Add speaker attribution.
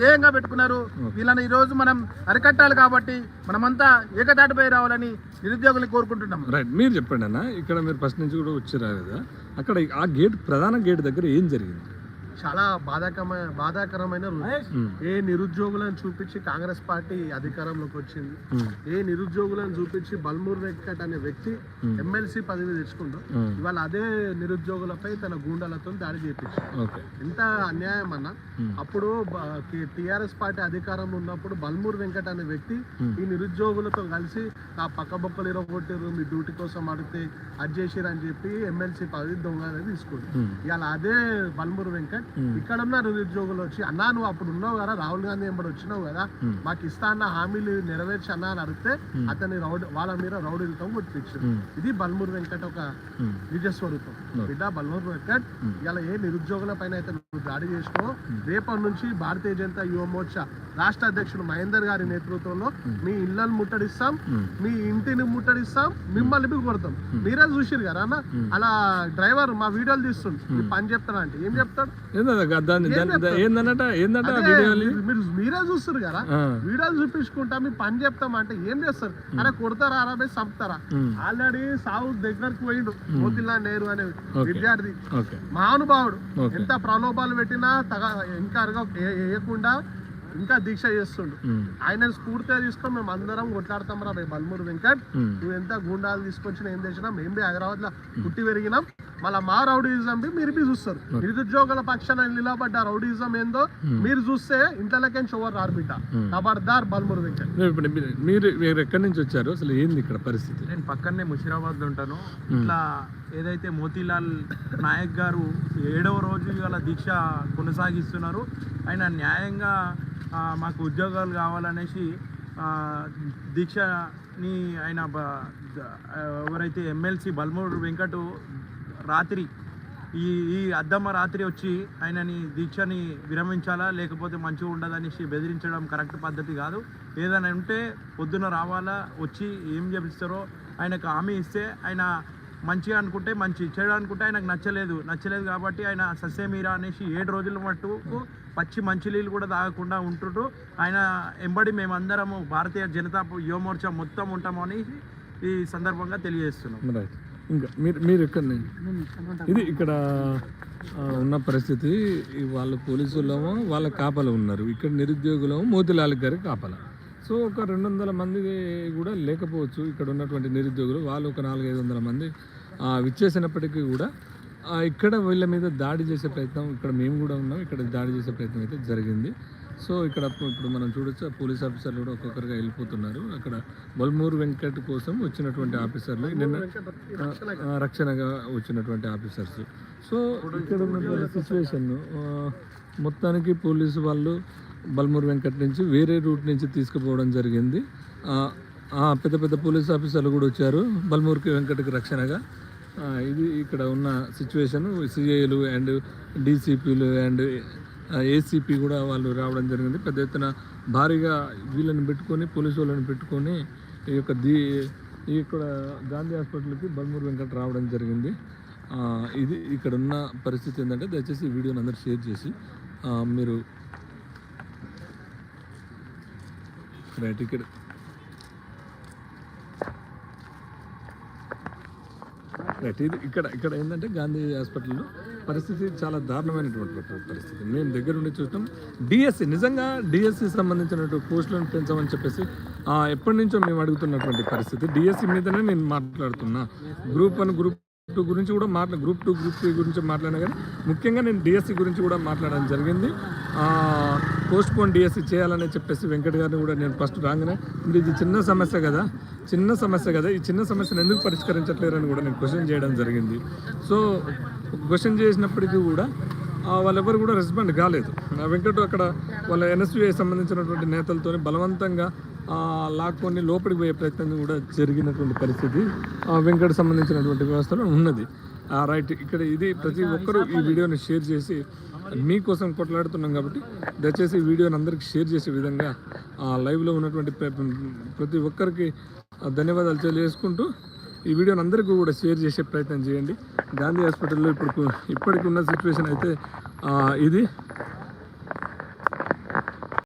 Speaker 1: ధ్యేయంగా పెట్టుకున్నారు. వీళ్ళని ఈరోజు మనం అరికట్టాలి కాబట్టి మనమంతా ఏకతాటిపై రావాలని నిరుద్యోగులు కోరుకుంటున్నాం.
Speaker 2: రైట్, మీరు చెప్పండి అన్న, ఇక్కడ మీరు ఫస్ట్ నుంచి కూడా వచ్చారు కదా, అక్కడ ఆ గేట్ ప్రధాన గేట్ దగ్గర ఏం జరిగింది?
Speaker 3: చాలా బాధాకరమైన ఏ నిరుద్యోగులను చూపించి కాంగ్రెస్ పార్టీ అధికారంలోకి వచ్చింది, ఏ నిరుద్యోగులను చూపించి బల్మూర్ వెంకట్ అనే వ్యక్తి ఎమ్మెల్సీ పదవి తెచ్చుకుంటూ ఇవాళ అదే నిరుద్యోగులపై తన గూండాలతో దాడి చేయించారు. ఎంత అన్యాయం అన్న. అప్పుడు టిఆర్ఎస్ పార్టీ అధికారంలో ఉన్నప్పుడు బల్మూర్ వెంకట్ అనే వ్యక్తి ఈ నిరుద్యోగులతో కలిసి ఆ పక్క బొక్కలు ఇరగొట్టారు, మీ డ్యూటీ కోసం అడిగితే అది చేసిరు అని చెప్పి ఎమ్మెల్సీ పదవి దొంగ అనేది తీసుకుంటారు. ఇవాళ అదే బల్మూర్ వెంకట్ ఇక్కడ ఉన్న నిరుద్యోగులు వచ్చి అన్నా నువ్వు అప్పుడు ఉన్నావు కదా, రాహుల్ గాంధీ ఎంబడి వచ్చినావు కదా, మాకు ఇస్తా అన్న హామీలు నెరవేర్చి అన్నా అని అడిగితే అతని వాళ్ళ మీద రౌడీలతో కొట్టించారు. ఇది బల్మూర్ వెంకట్ ఒక నిజ స్వరూపం. బిడ్డ బల్మూర్ వెంకట్ ఇలా ఏ నిరుద్యోగుల పైన అయితే నువ్వు దాడి చేసినావో రేపటి నుంచి భారతీయ జనతా యువ మోర్చా రాష్ట్ర అధ్యక్షుడు మహేందర్ గారి నేతృత్వంలో మీ ఇళ్లను ముట్టడిస్తాం, మీ ఇంటిని ముట్టడిస్తాం, మిమ్మల్ని కొడతాం. మీరే చూసిరు కదా అన్న, అలా డ్రైవర్ మా వీడియోలు తీస్తుండు, పని చెప్తాడా అంటే ఏం చెప్తాడు? మీరే చూస్తారు కదా, వీడియోలు చూపించుకుంటా మీ పని చెప్తాం అంటే ఏం చేస్తారు? అరే కొడతారా, అరే చంపుతారా? ఆల్రెడీ సాగు దగ్గరకు పోయిండు మోతిలాల్ నెహ్రూ అనే విద్యార్థి, మహానుభావుడు. ఎంత ప్రలోభాలు పెట్టినా ఇంకా వేయకుండా ఇంకా దీక్ష చేస్తుండు. ఆయన స్ఫూర్తిగా తీసుకొని మేము అందరం కొట్లాడతాం రా బల్మూర్ వెంకట్, నువ్వు ఎంత గుండాలు తీసుకొచ్చినా ఏం చేసినా మేము బి హైదరాబాద్ లో పుట్టి పెరిగినాం, మళ్ళీ మా రౌడీజం బి మీరు బి చూస్తారు. నిరుద్యోగుల పక్షాన నిలబడ్డ రౌడీజం ఏందో మీరు చూస్తే ఇంట్లోకి ఎవరు రారు బిడ్డ. ఖబర్దార్ బల్మూర్ వెంకట్.
Speaker 2: మీరు ఎక్కడి నుంచి వచ్చారు, అసలు ఏంది ఇక్కడ పరిస్థితి?
Speaker 4: నేను పక్కనే ముషిరాబాద్ లో ఉంటాను. ఇట్లా ఏదైతే మోతీలాల్ నాయక్ గారు 7వ రోజు ఇవాళ దీక్ష కొనసాగిస్తున్నారు. ఆయన న్యాయంగా మాకు ఉద్యోగాలు కావాలనేసి దీక్షని ఆయన ఎవరైతే ఎమ్మెల్సీ బల్మూర్ వెంకట్ రాత్రి ఈ అద్దమ్మ రాత్రి వచ్చి ఆయనని దీక్షని విరమించాలా లేకపోతే మంచిగా ఉండదనేసి బెదిరించడం కరెక్ట్ పద్ధతి కాదు. ఏదైనా ఉంటే పొద్దున రావాలా, వచ్చి ఏం చేపిస్తారో ఆయనకు హామీ ఇస్తే ఆయన మంచిగా అనుకుంటే మంచి, చెడు అనుకుంటే ఆయనకు నచ్చలేదు కాబట్టి ఆయన సస్యమీరా అనేసి 7 రోజుల మట్టుకు పచ్చి మంచినీళ్ళు కూడా తాగకుండా ఉంటుండ్రు. ఆయన ఎంబడి మేమందరము భారతీయ జనతా యువ మోర్చా మొత్తం ఉంటామని ఈ సందర్భంగా తెలియజేస్తున్నాం.
Speaker 2: ఇంకా మీరు ఎక్కడ ఇది ఇక్కడ ఉన్న పరిస్థితి, వాళ్ళ పోలీసులేమో వాళ్ళ కాపలు ఉన్నారు, ఇక్కడ నిరుద్యోగులేమో మోతిలాల్ గారి కాపల. సో ఒక 200 మంది కూడా లేకపోవచ్చు ఇక్కడ ఉన్నటువంటి నిరుద్యోగులు, వాళ్ళు ఒక 400-500 మంది విచ్చేసినప్పటికీ కూడా ఇక్కడ వీళ్ళ మీద దాడి చేసే ప్రయత్నం, ఇక్కడ మేము కూడా ఉన్నాం, ఇక్కడ దాడి చేసే ప్రయత్నం అయితే జరిగింది. సో ఇక్కడ ఇప్పుడు మనం చూడొచ్చు, పోలీస్ ఆఫీసర్లు కూడా ఒక్కొక్కరుగా వెళ్ళిపోతున్నారు. అక్కడ బల్మూర్ వెంకట్ కోసం వచ్చినటువంటి ఆఫీసర్లు, నిన్న రక్షణగా వచ్చినటువంటి ఆఫీసర్స్. సో ఇక్కడ ఉన్నటువంటి సిచ్యువేషన్ మొత్తానికి పోలీసు వాళ్ళు బల్మూర్ వెంకట్ నుంచి వేరే రూట్ నుంచి తీసుకుపోవడం జరిగింది. పెద్ద పెద్ద పోలీస్ ఆఫీసర్లు కూడా వచ్చారు బల్మూర్ వెంకట్కి రక్షణగా. ఇది ఇక్కడ ఉన్న సిచ్యువేషన్. సిఐలు అండ్ డీసీపీలు అండ్ ఏసీపీ కూడా వాళ్ళు రావడం జరిగింది. పెద్ద ఎత్తున భారీగా వీళ్ళని పెట్టుకొని, పోలీసు వాళ్ళని పెట్టుకొని ఇక్కడ గాంధీ హాస్పిటల్కి బల్మూర్ వెంకట్ రావడం జరిగింది. ఇది ఇక్కడ ఉన్న పరిస్థితి ఏంటంటే, దయచేసి ఈ వీడియోని అందరూ షేర్ చేసి మీరు రైట్ ఇక్కడ రైట్ ఇది ఇక్కడ ఏంటంటే గాంధీ హాస్పిటల్లో పరిస్థితి చాలా దారుణమైనటువంటి పరిస్థితి. మేము దగ్గర నుండి చూస్తాం. డిఎస్సి నిజంగా డిఎస్సి సంబంధించినటువంటి పోస్టులను పెంచమని చెప్పేసి ఎప్పటి నుంచో మేము అడుగుతున్నటువంటి పరిస్థితి. డిఎస్సి మీదనే నేను మాట్లాడుతున్నా. గ్రూప్ 1 గ్రూప్ 2 గురించి కూడా గ్రూప్ 2 గ్రూప్ 3 గురించి మాట్లాడినా కానీ ముఖ్యంగా నేను డిఎస్సి గురించి కూడా మాట్లాడడం జరిగింది. పోస్ట్ పోన్ డిఎస్సి చేయాలని చెప్పేసి వెంకట్ గారిని కూడా నేను ఫస్ట్ రాగానే, ఇది చిన్న సమస్య కదా, ఈ చిన్న సమస్యను ఎందుకు పరిష్కరించట్లేరు అని కూడా నేను క్వశ్చన్ చేయడం జరిగింది. సో క్వశ్చన్ చేసినప్పటికీ కూడా వాళ్ళెవరు కూడా రెస్పాండ్ కాలేదు. వెంకట్ అక్కడ వాళ్ళ ఎన్ఎస్యూఐ సంబంధించినటువంటి నేతలతో బలవంతంగా లాక్కొని లోపలికి పోయే ప్రయత్నం కూడా జరిగినటువంటి పరిస్థితి వెంకట్ సంబంధించినటువంటి వ్యవస్థలో ఉన్నది. రైట్, ఇక్కడ ఇది ప్రతి ఒక్కరూ ఈ వీడియోని షేర్ చేసి మీకోసం కొట్లాడుతున్నాం కాబట్టి దయచేసి ఈ వీడియోని అందరికీ షేర్ చేసే విధంగా లైవ్లో ఉన్నటువంటి ప్రతి ఒక్కరికి ధన్యవాదాలు తెలియజేసుకుంటూ ఈ వీడియోని అందరికీ కూడా షేర్ చేసే ప్రయత్నం చేయండి. గాంధీ హాస్పిటల్లో ఇప్పటికి ఉన్న సిచ్యువేషన్ అయితే ఇది.